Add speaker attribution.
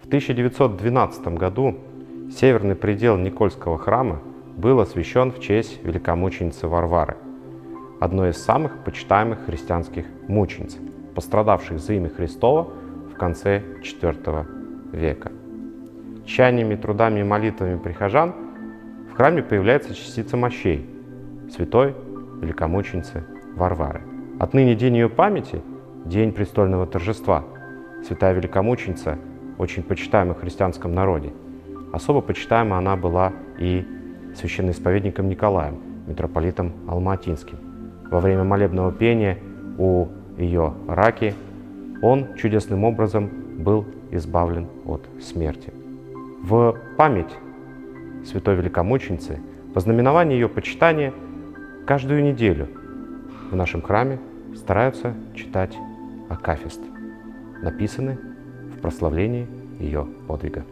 Speaker 1: В 1912 году северный предел Никольского храма был освящен в честь великомученицы Варвары, одной из самых почитаемых христианских мучениц, пострадавших за имя Христово в конце IV века. Чаяниями, трудами и молитвами прихожан в храме появляется частица мощей святой великомученицы Варвары. Отныне день ее памяти – день престольного торжества. Святая великомученица очень почитаема в христианском народе. Особо почитаема она была и священноисповедником Николаем, митрополитом Алматинским. Во время молебного пения у ее раки он чудесным образом был избавлен от смерти. В память святой великомученицы, по знаменованию ее почитания, каждую неделю в нашем храме стараются читать акафист, написанный в прославлении ее подвига.